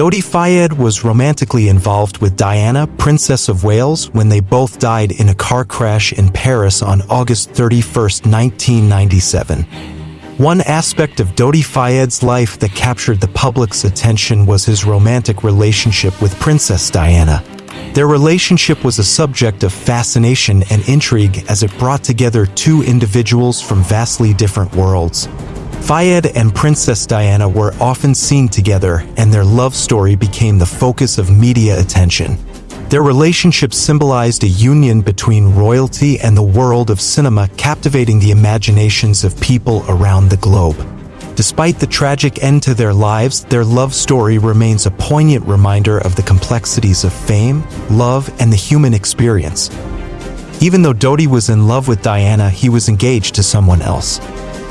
Dodi Fayed was romantically involved with Diana, Princess of Wales, when they both died in a car crash in Paris on August 31, 1997. One aspect of Dodi Fayed's life that captured the public's attention was his romantic relationship with Princess Diana. Their relationship was a subject of fascination and intrigue as it brought together two individuals from vastly different worlds. Fayed and Princess Diana were often seen together, and their love story became the focus of media attention. Their relationship symbolized a union between royalty and the world of cinema, captivating the imaginations of people around the globe. Despite the tragic end to their lives, their love story remains a poignant reminder of the complexities of fame, love, and the human experience. Even though Dodi was in love with Diana, he was engaged to someone else.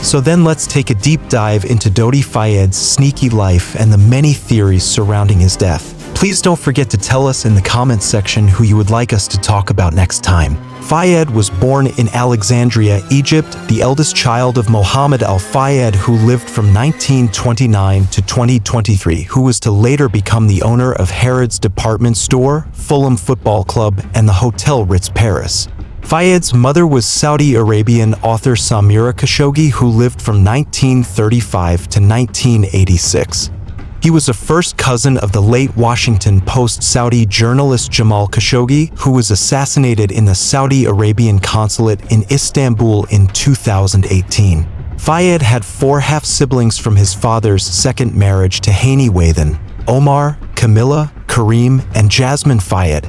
So then let's take a deep dive into Dodi Fayed's sneaky life and the many theories surrounding his death. Please don't forget to tell us in the comments section who you would like us to talk about next time. Fayed was born in Alexandria, Egypt, the eldest child of Mohammed al-Fayed, who lived from 1929 to 2023, who was to later become the owner of Harrods department store, Fulham Football Club, and the Hotel Ritz Paris. Fayed's mother was Saudi Arabian author Samira Khashoggi, who lived from 1935 to 1986. He was a first cousin of the late Washington Post Saudi journalist Jamal Khashoggi, who was assassinated in the Saudi Arabian consulate in Istanbul in 2018. Fayed had 4 half-siblings from his father's second marriage to Hani Wathan: Omar, Camilla, Kareem, and Jasmine Fayed.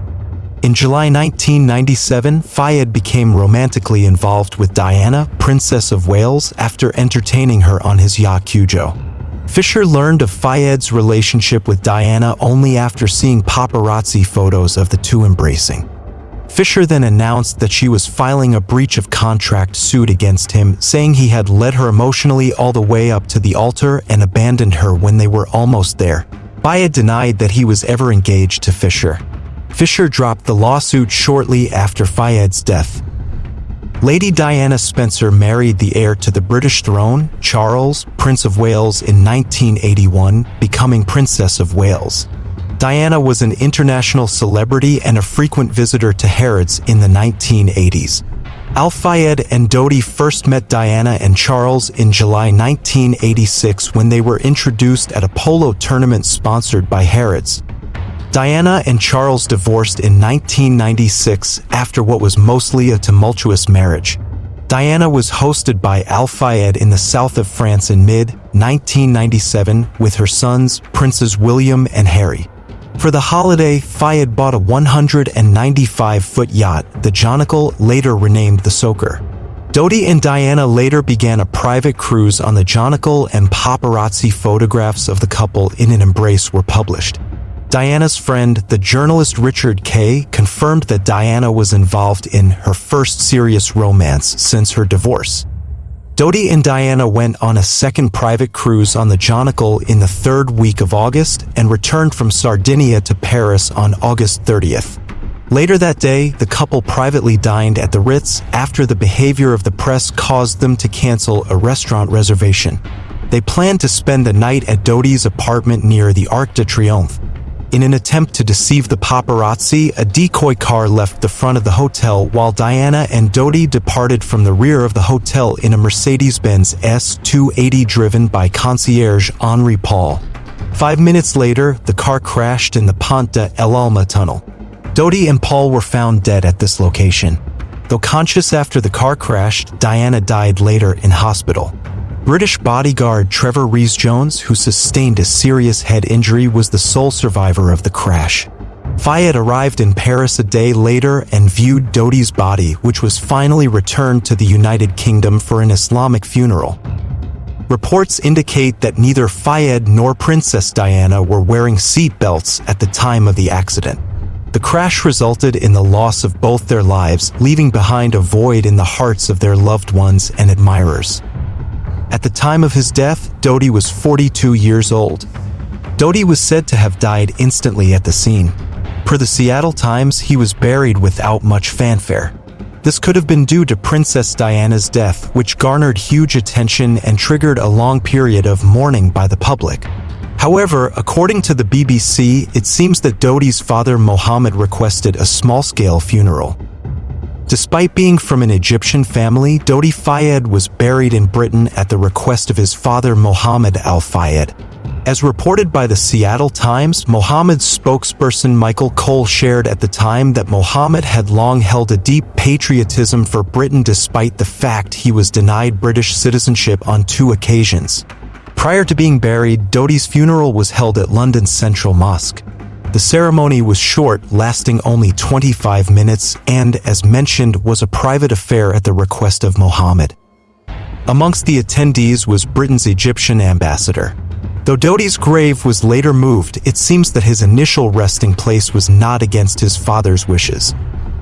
In July 1997, Fayed became romantically involved with Diana, Princess of Wales, after entertaining her on his yacht Cujo. Fisher learned of Fayed's relationship with Diana only after seeing paparazzi photos of the two embracing. Fisher then announced that she was filing a breach of contract suit against him, saying he had led her emotionally all the way up to the altar and abandoned her when they were almost there. Fayed denied that he was ever engaged to Fisher. Fisher dropped the lawsuit shortly after Fayed's death. Lady Diana Spencer married the heir to the British throne, Charles, Prince of Wales, in 1981, becoming Princess of Wales. Diana was an international celebrity and a frequent visitor to Harrods in the 1980s. Al-Fayed and Dodi first met Diana and Charles in July 1986 when they were introduced at a polo tournament sponsored by Harrods. Diana and Charles divorced in 1996 after what was mostly a tumultuous marriage. Diana was hosted by Al-Fayed in the south of France in mid-1997 with her sons, Princes William and Harry. For the holiday, Fayed bought a 195-foot yacht, the Jonical, later renamed the Soker. Dodi and Diana later began a private cruise on the Jonical, and paparazzi photographs of the couple in an embrace were published. Diana's friend, the journalist Richard Kay, confirmed that Diana was involved in her first serious romance since her divorce. Dodi and Diana went on a second private cruise on the Jonical in the 3rd week of August and returned from Sardinia to Paris on August 30th. Later that day, the couple privately dined at the Ritz after the behavior of the press caused them to cancel a restaurant reservation. They planned to spend the night at Dodi's apartment near the Arc de Triomphe. In an attempt to deceive the paparazzi, a decoy car left the front of the hotel while Diana and Dodi departed from the rear of the hotel in a Mercedes-Benz S280 driven by concierge Henri Paul. 5 minutes later, the car crashed in the Pont de El Alma tunnel. Dodi and Paul were found dead at this location. Though conscious after the car crashed, Diana died later in hospital. British bodyguard Trevor Rees-Jones, who sustained a serious head injury, was the sole survivor of the crash. Fayed arrived in Paris a day later and viewed Dodi's body, which was finally returned to the United Kingdom for an Islamic funeral. Reports indicate that neither Fayed nor Princess Diana were wearing seat belts at the time of the accident. The crash resulted in the loss of both their lives, leaving behind a void in the hearts of their loved ones and admirers. At the time of his death, Dodi was 42 years old. Dodi was said to have died instantly at the scene. Per the Seattle Times, he was buried without much fanfare. This could have been due to Princess Diana's death, which garnered huge attention and triggered a long period of mourning by the public. However, according to the BBC, it seems that Dodi's father Mohammed requested a small-scale funeral. Despite being from an Egyptian family, Dodi Fayed was buried in Britain at the request of his father Mohammed Al-Fayed. As reported by the Seattle Times, Mohammed's spokesperson Michael Cole shared at the time that Mohammed had long held a deep patriotism for Britain despite the fact he was denied British citizenship on 2 occasions. Prior to being buried, Dodi's funeral was held at London's Central Mosque. The ceremony was short, lasting only 25 minutes, and, as mentioned, was a private affair at the request of Mohammed. Amongst the attendees was Britain's Egyptian ambassador. Though Dodi's grave was later moved, it seems that his initial resting place was not against his father's wishes.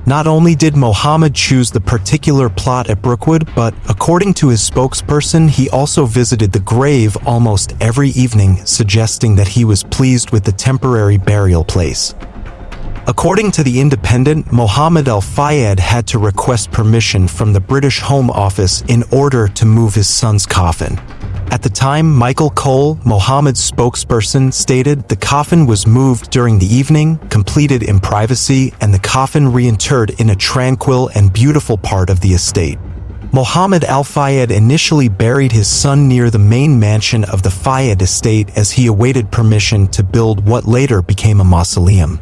Not only did Mohammed choose the particular plot at Brookwood, but, according to his spokesperson, he also visited the grave almost every evening, suggesting that he was pleased with the temporary burial place. According to The Independent, Mohammed Al-Fayed had to request permission from the British Home Office in order to move his son's coffin. At the time, Michael Cole, Mohammed's spokesperson, stated the coffin was moved during the evening, completed in privacy, and the coffin reinterred in a tranquil and beautiful part of the estate. Mohammed Al-Fayed initially buried his son near the main mansion of the Fayed estate as he awaited permission to build what later became a mausoleum.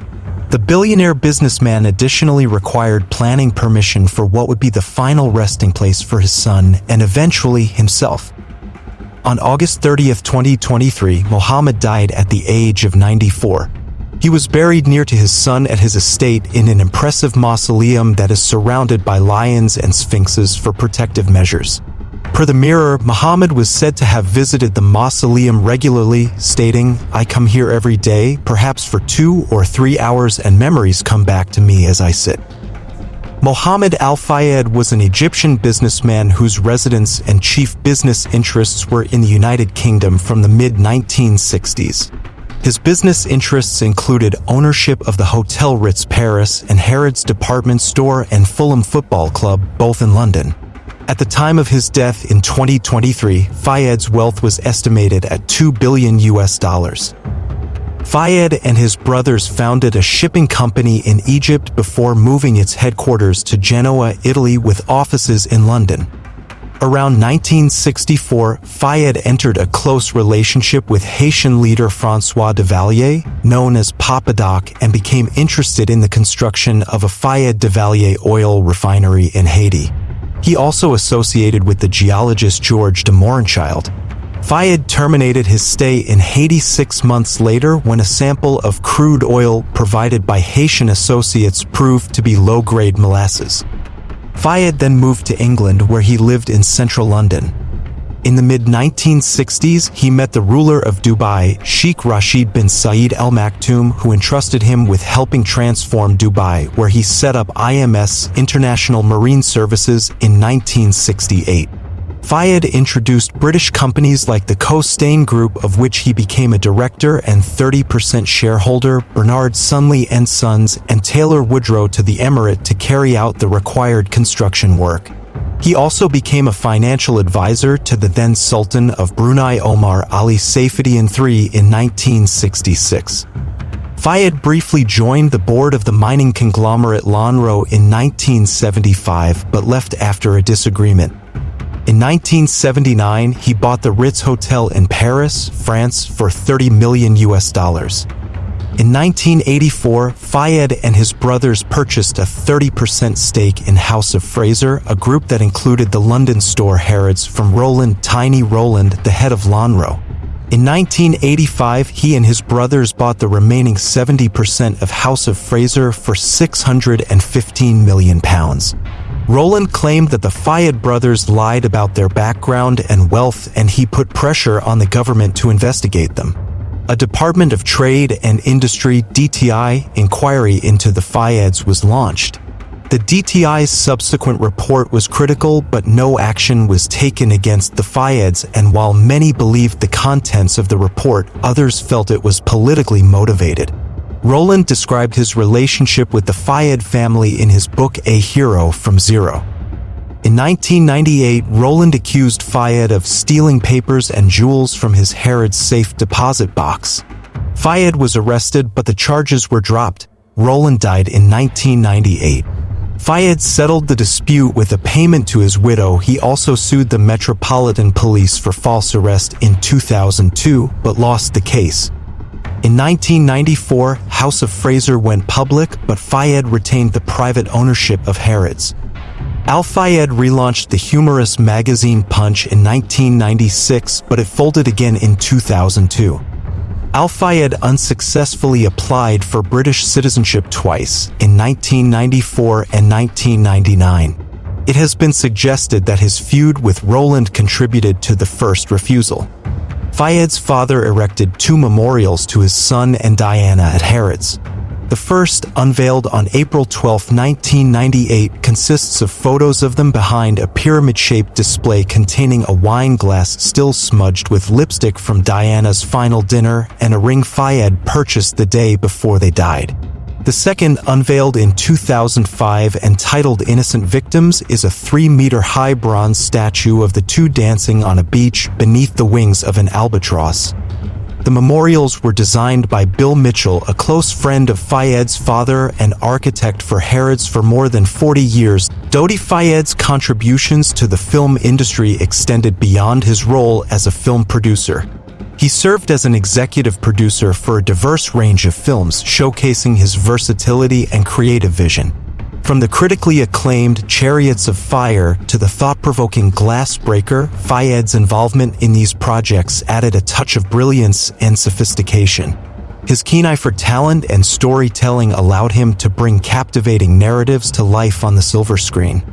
The billionaire businessman additionally required planning permission for what would be the final resting place for his son and eventually himself. On August 30, 2023, Mohammed died at the age of 94. He was buried near to his son at his estate in an impressive mausoleum that is surrounded by lions and sphinxes for protective measures. Per the Mirror, Mohammed was said to have visited the mausoleum regularly, stating, "I come here every day, perhaps for 2 or 3 hours, and memories come back to me as I sit." Mohammed Al-Fayed was an Egyptian businessman whose residence and chief business interests were in the United Kingdom from the mid-1960s. His business interests included ownership of the Hotel Ritz Paris and Harrods department store and Fulham Football Club, both in London. At the time of his death in 2023, Fayed's wealth was estimated at $2 billion. Fayed and his brothers founded a shipping company in Egypt before moving its headquarters to Genoa, Italy, with offices in London. Around 1964, Fayed entered a close relationship with Haitian leader François Duvalier, known as Papa Doc, and became interested in the construction of a Fayed Duvalier oil refinery in Haiti. He also associated with the geologist George de Morenchild. Fayed terminated his stay in Haiti 6 months later when a sample of crude oil provided by Haitian associates proved to be low-grade molasses. Fayed then moved to England, where he lived in central London. In the mid-1960s, he met the ruler of Dubai, Sheikh Rashid bin Saeed Al Maktoum, who entrusted him with helping transform Dubai, where he set up IMS, International Marine Services, in 1968. Fayed introduced British companies like the Costain Group, of which he became a director and 30% shareholder, Bernard Sunley and Sons, and Taylor Woodrow, to the Emirate to carry out the required construction work. He also became a financial advisor to the then Sultan of Brunei Omar Ali Saifuddin III in 1966. Fayed briefly joined the board of the mining conglomerate Lonhro in 1975 but left after a disagreement. In 1979, he bought the Ritz Hotel in Paris, France, for $30 million. In 1984, Fayed and his brothers purchased a 30% stake in House of Fraser, a group that included the London store Harrods, from Roland "Tiny" Rowland, the head of Lonhro. In 1985, he and his brothers bought the remaining 70% of House of Fraser for £615 million. Roland claimed that the Fayed brothers lied about their background and wealth, and he put pressure on the government to investigate them. A Department of Trade and Industry (DTI) inquiry into the Fayeds was launched. The DTI's subsequent report was critical, but no action was taken against the Fayeds, and while many believed the contents of the report, others felt it was politically motivated. Roland described his relationship with the Fayed family in his book A Hero from Zero. In 1998, Roland accused Fayed of stealing papers and jewels from his Harrods safe deposit box. Fayed was arrested, but the charges were dropped. Roland died in 1998. Fayed settled the dispute with a payment to his widow. He also sued the Metropolitan Police for false arrest in 2002, but lost the case. In 1994, House of Fraser went public, but Fayed retained the private ownership of Harrods. Al-Fayed relaunched the humorous magazine Punch in 1996, but it folded again in 2002. Al-Fayed unsuccessfully applied for British citizenship twice, in 1994 and 1999. It has been suggested that his feud with Roland contributed to the first refusal. Fayed's father erected 2 memorials to his son and Diana at Harrods. The first, unveiled on April 12, 1998, consists of photos of them behind a pyramid-shaped display containing a wine glass still smudged with lipstick from Diana's final dinner and a ring Fayed purchased the day before they died. The second, unveiled in 2005 and titled Innocent Victims, is a 3-meter-high bronze statue of the two dancing on a beach beneath the wings of an albatross. The memorials were designed by Bill Mitchell, a close friend of Fayed's father and architect for Harrods for more than 40 years. Dodi Fayed's contributions to the film industry extended beyond his role as a film producer. He served as an executive producer for a diverse range of films, showcasing his versatility and creative vision. From the critically acclaimed Chariots of Fire to the thought-provoking Glassbreaker, Fayed's involvement in these projects added a touch of brilliance and sophistication. His keen eye for talent and storytelling allowed him to bring captivating narratives to life on the silver screen.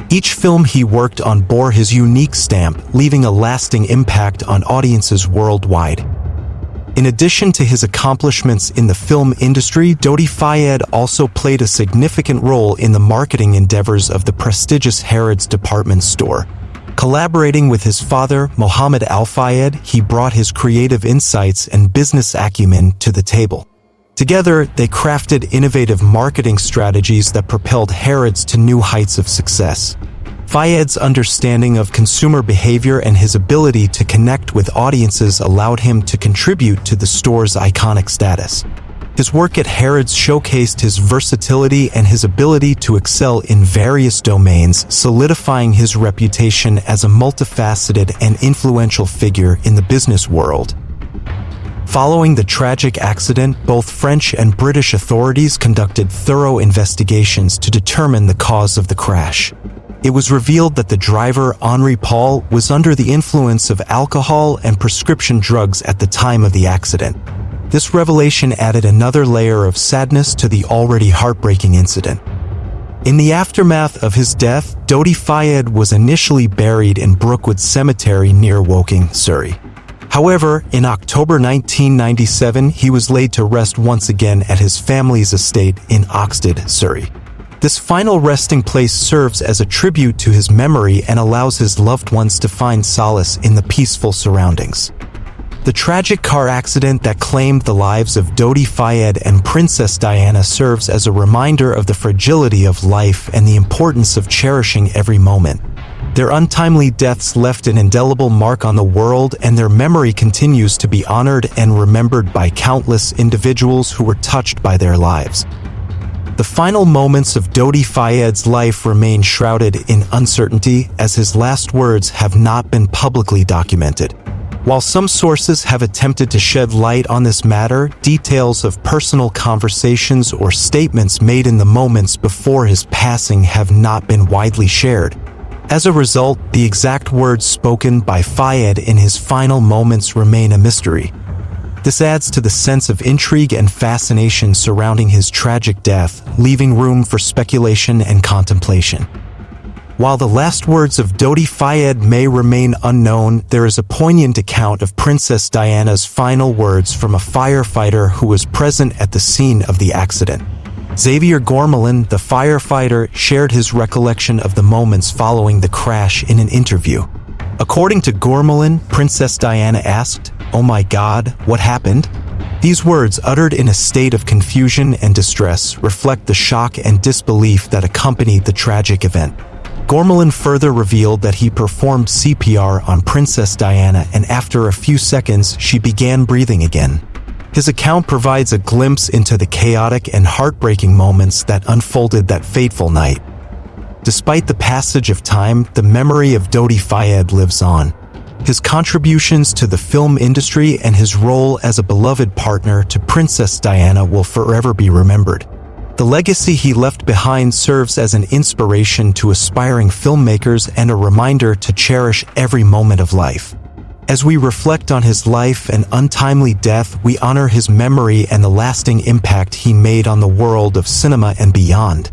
Each film he worked on bore his unique stamp, leaving a lasting impact on audiences worldwide. In addition to his accomplishments in the film industry, Dodi Fayed also played a significant role in the marketing endeavors of the prestigious Harrods department store. Collaborating with his father, Mohammed Al-Fayed, he brought his creative insights and business acumen to the table. Together, they crafted innovative marketing strategies that propelled Harrods to new heights of success. Fayed's understanding of consumer behavior and his ability to connect with audiences allowed him to contribute to the store's iconic status. His work at Harrods showcased his versatility and his ability to excel in various domains, solidifying his reputation as a multifaceted and influential figure in the business world. Following the tragic accident, both French and British authorities conducted thorough investigations to determine the cause of the crash. It was revealed that the driver, Henri Paul, was under the influence of alcohol and prescription drugs at the time of the accident. This revelation added another layer of sadness to the already heartbreaking incident. In the aftermath of his death, Dodi Fayed was initially buried in Brookwood Cemetery near Woking, Surrey. However, in October 1997, he was laid to rest once again at his family's estate in Oxted, Surrey. This final resting place serves as a tribute to his memory and allows his loved ones to find solace in the peaceful surroundings. The tragic car accident that claimed the lives of Dodi Fayed and Princess Diana serves as a reminder of the fragility of life and the importance of cherishing every moment. Their untimely deaths left an indelible mark on the world, and their memory continues to be honored and remembered by countless individuals who were touched by their lives. The final moments of Dodi Fayed's life remain shrouded in uncertainty, as his last words have not been publicly documented. While some sources have attempted to shed light on this matter, details of personal conversations or statements made in the moments before his passing have not been widely shared. As a result, the exact words spoken by Fayed in his final moments remain a mystery. This adds to the sense of intrigue and fascination surrounding his tragic death, leaving room for speculation and contemplation. While the last words of Dodi Fayed may remain unknown, there is a poignant account of Princess Diana's final words from a firefighter who was present at the scene of the accident. Xavier Gormelin, the firefighter, shared his recollection of the moments following the crash in an interview. According to Gormelin, Princess Diana asked, "Oh my God, what happened?" These words, uttered in a state of confusion and distress, reflect the shock and disbelief that accompanied the tragic event. Gormelin further revealed that he performed CPR on Princess Diana, and after a few seconds, she began breathing again. His account provides a glimpse into the chaotic and heartbreaking moments that unfolded that fateful night. Despite the passage of time, the memory of Dodi Fayed lives on. His contributions to the film industry and his role as a beloved partner to Princess Diana will forever be remembered. The legacy he left behind serves as an inspiration to aspiring filmmakers and a reminder to cherish every moment of life. As we reflect on his life and untimely death, we honor his memory and the lasting impact he made on the world of cinema and beyond.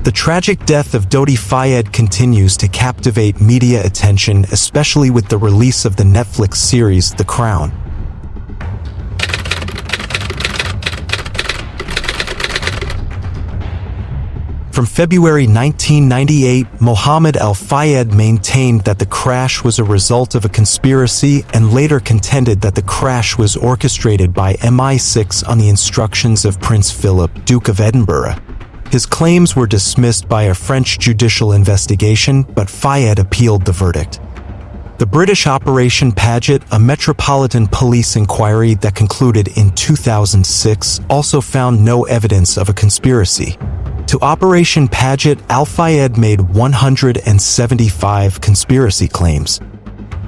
The tragic death of Dodi Fayed continues to captivate media attention, especially with the release of the Netflix series The Crown. From February 1998, Mohammed Al-Fayed maintained that the crash was a result of a conspiracy and later contended that the crash was orchestrated by MI6 on the instructions of Prince Philip, Duke of Edinburgh. His claims were dismissed by a French judicial investigation, but Fayed appealed the verdict. The British Operation Paget, a metropolitan police inquiry that concluded in 2006, also found no evidence of a conspiracy. To Operation Paget, Al-Fayed made 175 conspiracy claims.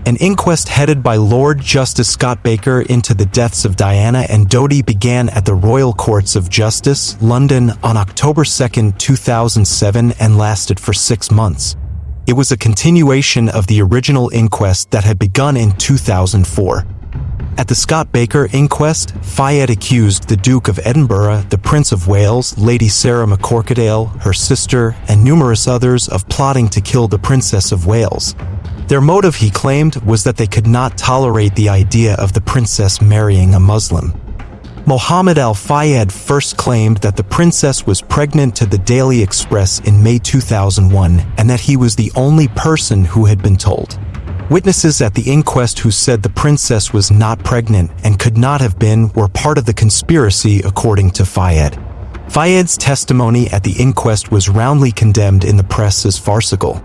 An inquest headed by Lord Justice Scott Baker into the deaths of Diana and Dodi began at the Royal Courts of Justice, London, on October 2, 2007 and lasted for 6 months. It was a continuation of the original inquest that had begun in 2004. At the Scott Baker inquest, Fayed accused the Duke of Edinburgh, the Prince of Wales, Lady Sarah McCorquodale, her sister, and numerous others of plotting to kill the Princess of Wales. Their motive, he claimed, was that they could not tolerate the idea of the princess marrying a Muslim. Mohammed Al-Fayed first claimed that the princess was pregnant to the Daily Express in May 2001 and that he was the only person who had been told. Witnesses at the inquest who said the princess was not pregnant and could not have been were part of the conspiracy, according to Fayed. Fayed's testimony at the inquest was roundly condemned in the press as farcical.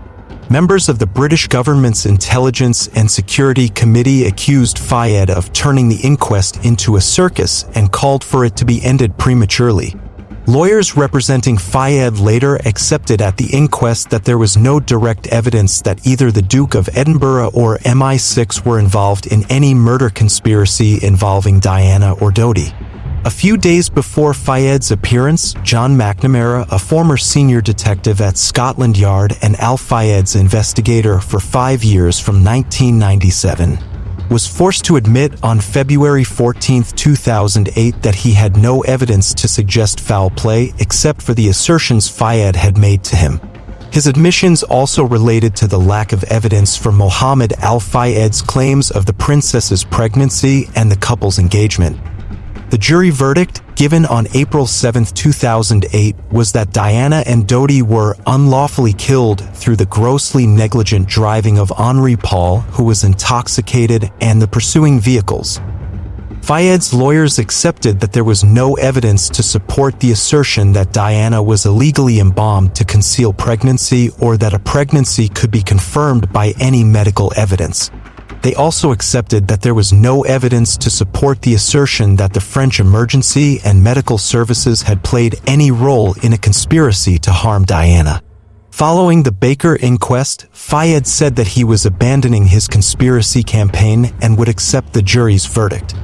Members of the British government's Intelligence and Security Committee accused Fayed of turning the inquest into a circus and called for it to be ended prematurely. Lawyers representing Fayed later accepted at the inquest that there was no direct evidence that either the Duke of Edinburgh or MI6 were involved in any murder conspiracy involving Diana or Dodi. A few days before Fayed's appearance, John McNamara, a former senior detective at Scotland Yard and Al-Fayed's investigator for 5 years from 1997, was forced to admit on February 14, 2008 that he had no evidence to suggest foul play except for the assertions Fayed had made to him. His admissions also related to the lack of evidence for Mohammed Al-Fayed's claims of the princess's pregnancy and the couple's engagement. The jury verdict, given on April 7, 2008, was that Diana and Dodi were unlawfully killed through the grossly negligent driving of Henri Paul, who was intoxicated, and the pursuing vehicles. Fayed's lawyers accepted that there was no evidence to support the assertion that Diana was illegally embalmed to conceal pregnancy or that a pregnancy could be confirmed by any medical evidence. They also accepted that there was no evidence to support the assertion that the French emergency and medical services had played any role in a conspiracy to harm Diana. Following the Baker inquest, Fayed said that he was abandoning his conspiracy campaign and would accept the jury's verdict.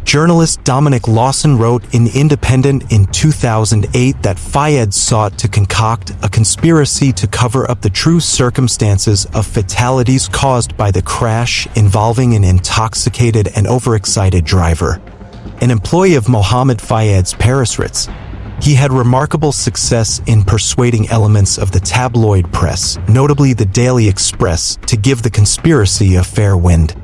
Journalist Dominic Lawson wrote in Independent in 2008 that Fayed sought to concoct a conspiracy to cover up the true circumstances of fatalities caused by the crash involving an intoxicated and overexcited driver. An employee of Mohammed Fayed's Paris Ritz, he had remarkable success in persuading elements of the tabloid press, notably the Daily Express, to give the conspiracy a fair wind.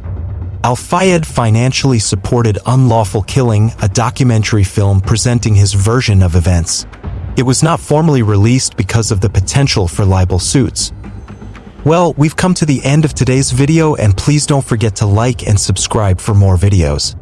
Al-Fayed financially supported Unlawful Killing, a documentary film presenting his version of events. It was not formally released because of the potential for libel suits. Well, we've come to the end of today's video, and please don't forget to like and subscribe for more videos.